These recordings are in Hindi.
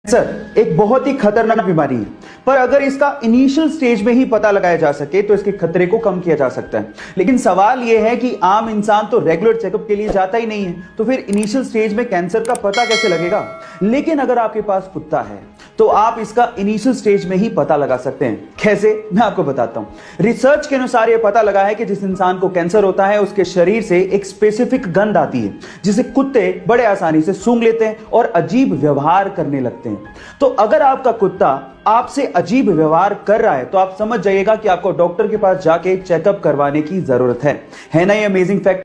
कैंसर एक बहुत ही खतरनाक बीमारी है, पर अगर इसका इनिशियल स्टेज में ही पता लगाया जा सके तो इसके खतरे को कम किया जा सकता है। लेकिन सवाल यह है कि आम इंसान तो रेगुलर चेकअप के लिए जाता ही नहीं है, तो फिर इनिशियल स्टेज में कैंसर का पता कैसे लगेगा। लेकिन अगर आपके पास कुत्ता है तो आप इसका इनिशियल स्टेज में ही पता लगा सकते हैं। कैसे, मैं आपको बताता हूं। रिसर्च के अनुसार यह पता लगा है कि जिस इंसान को कैंसर होता है उसके शरीर से एक स्पेसिफिक गंध आती है जिसे कुत्ते बड़े आसानी से सूंघ लेते हैं और अजीब व्यवहार करने लगते हैं। तो अगर आपका कुत्ता आपसे अजीब व्यवहार कर रहा है तो आप समझ जाइएगा कि आपको डॉक्टर के पास जाके चेकअप करवाने की जरूरत है ना। ये अमेजिंग फैक्ट।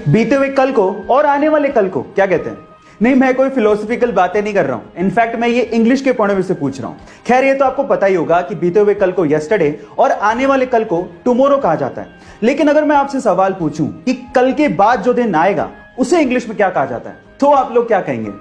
बीते हुए कल को और आने वाले कल को क्या कहते हैं? नहीं, मैं कोई फिलोसफिकल बातें नहीं कर रहा हूं। इनफैक्ट मैं ये इंग्लिश के पॉइंट ऑफ व्यू से पूछ रहा हूं। खैर, ये तो आपको पता ही होगा कि बीते हुए कल को यस्टरडे और आने वाले कल को टुमारो कहा जाता है। लेकिन अगर मैं आपसे सवाल पूछूं कि कल के बाद जो दिन आएगा उसे इंग्लिश में क्या कहा जाता है, तो आप लोग क्या कहेंगे?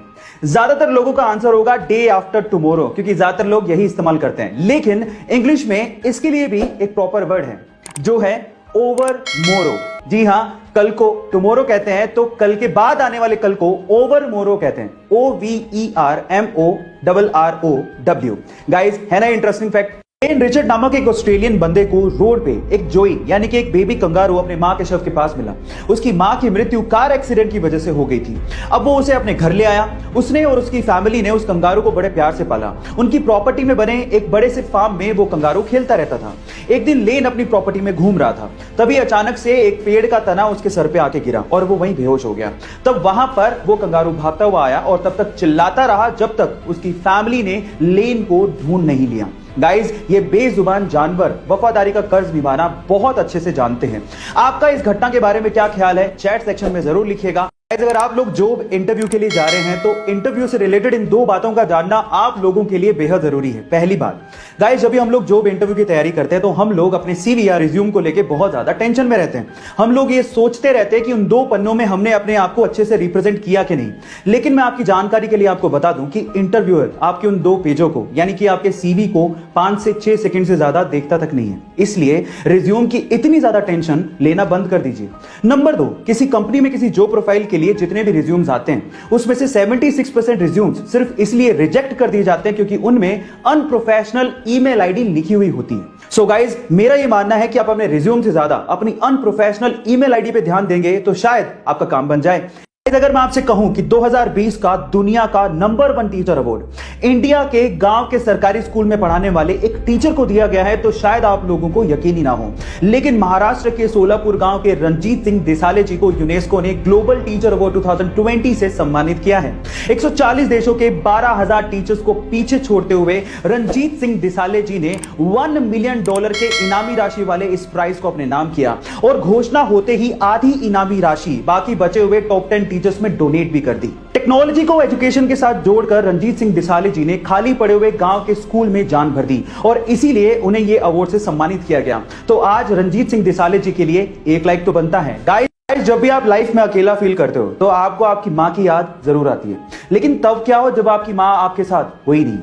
ज्यादातर लोगों का आंसर होगा डे आफ्टर टुमारो, क्योंकि ज्यादातर लोग यही इस्तेमाल करते हैं। लेकिन इंग्लिश में इसके लिए भी एक प्रॉपर वर्ड है जो है ओवर मोरो। जी हां, कल को टुमारो कहते हैं तो कल के बाद आने वाले कल को ओवर मोरो कहते हैं। OVERMORROW। गाइस, है ना इंटरेस्टिंग फैक्ट। रिचर्ड नामक एक ऑस्ट्रेलियन बंदे को रोड पे एक जोई यानी कि एक बेबी कंगारू अपने मां के शव के पास मिला। उसकी मां की मृत्यु कार एक्सीडेंट की वजह से हो गई थी। अब वो उसे अपने घर ले आया। उसने और उसकी फैमिली ने उस कंगारू को बड़े प्यार से पाला। उनकी प्रॉपर्टी में बने एक बड़े से फार्म में वो कंगारू खेलता रहता था। एक दिन लेन अपनी प्रॉपर्टी में घूम रहा था, तभी अचानक से एक पेड़ का तना उसके सर पे आके गिरा और वो वहीं बेहोश हो गया। तब वहां पर वो कंगारू भागता हुआ आया और तब तक चिल्लाता रहा जब तक उसकी फैमिली ने लेन को ढूंढ नहीं लिया। गाइस, ये बेजुबान जानवर वफादारी का कर्ज निभाना बहुत अच्छे से जानते हैं। आपका इस घटना के बारे में क्या ख्याल है, चैट सेक्शन में जरूर लिखिएगा। अगर आप लोग जॉब इंटरव्यू के लिए जा रहे हैं तो इंटरव्यू से रिलेटेड इन दो बातों का जानना आप लोगों के लिए बेहद जरूरी है। पहली बात, गाइस, जब भी हम लोग जॉब इंटरव्यू की तैयारी करते हैं तो हम लोग अपने सीवी या रिज्यूम को लेकर बहुत ज्यादा टेंशन में रहते हैं। हम लोग ये सोचते रहते हैं कि उन दो पन्नों में हमने अपने आप को अच्छे से रिप्रेजेंट किया कि नहीं। लेकिन मैं आपकी जानकारी के लिए आपको बता दूं कि इंटरव्यूअर आपके उन दो पेजों को यानी कि आपके सीवी को 5 से 6 सेकंड से ज्यादा देखता तक नहीं है। इसलिए रिज्यूम की इतनी ज्यादा टेंशन लेना बंद कर दीजिए। नंबर 2, किसी कंपनी में किसी जॉब प्रोफाइल के लिए जितने भी रिज्यूम्स आते हैं उसमें से 76% रिज्यूम्स सिर्फ इसलिए रिजेक्ट कर दिए जाते हैं क्योंकि उनमें अनप्रोफेशनल ईमेल आईडी लिखी हुई होती है। सो गाइज, मेरा यह मानना है कि आप अपने रिज्यूम से ज्यादा अपनी अनप्रोफेशनल ईमेल आईडी पे ध्यान देंगे तो शायद आपका काम बन जाए। अगर मैं आपसे कहूं कि 2020 का दुनिया का नंबर 1 टीचर अवार्ड इंडिया के गांव के सरकारी स्कूल में पढ़ाने वाले एक टीचर को दिया गया है तो शायद आप लोगों को यकीन ही ना हो। लेकिन महाराष्ट्र के सोलापुर गांव के रंजीत सिंह दिसाले जी को यूनेस्को ने ग्लोबल टीचर अवार्ड 2020 से सम्मानित किया है। 140 देशों के 12,000 टीचर्स को पीछे छोड़ते हुए रंजीत सिंह दिसाले जी ने $1 मिलियन के इनामी राशि वाले इस प्राइज को अपने नाम किया और घोषणा होते ही आधी इनामी राशि बाकी बचे हुए टॉप 10 टीचर्स में डोनेट भी कर दी। टेक्नोलॉजी को एजुकेशन के साथ जोड़कर रंजीत सिंह दिसाले जी ने खाली पड़े हुए गांव के स्कूल में जान भर दी और इसीलिए उन्हें यह अवार्ड से सम्मानित किया गया। तो आज रंजीत सिंह दिसाले जी के लिए एक लाइक तो बनता है। गाइस, जब भी आप लाइफ में अकेला फील करते हो तो आपको आपकी मां की याद जरूर आती है। लेकिन तब क्या हो जब आपकी मां आपके साथ हुई नहीं।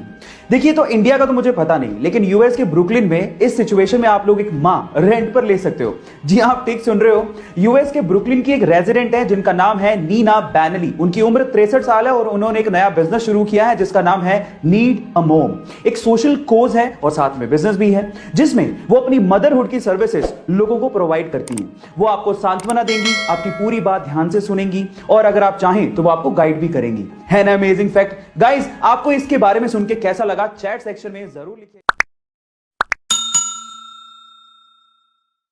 देखिए, तो इंडिया का तो मुझे पता नहीं, लेकिन यूएस के ब्रुकलिन में इस सिचुएशन में आप लोग एक मां रेंट पर ले सकते हो। जी आप ठीक सुन रहे हो। यूएस के ब्रुकलिन की एक रेजिडेंट है जिनका नाम है नीना बैनली। उनकी उम्र 63 साल है और उन्होंने एक नया बिजनेस शुरू किया है जिसका नाम है नीड अ मॉम। एक सोशल कोज है और साथ में बिजनेस भी है जिसमें वो अपनी मदरहुड की सर्विसेज लोगों को प्रोवाइड करती हैं। वो आपको सांत्वना देंगी, आपकी पूरी बात ध्यान से सुनेंगी और अगर आप चाहें तो वो आपको गाइड भी करेंगी। है ना अमेजिंग फैक्ट। गाइस, आपको इसके बारे में सुन के कैसा लगा, चैट सेक्शन में जरूर लिखिए।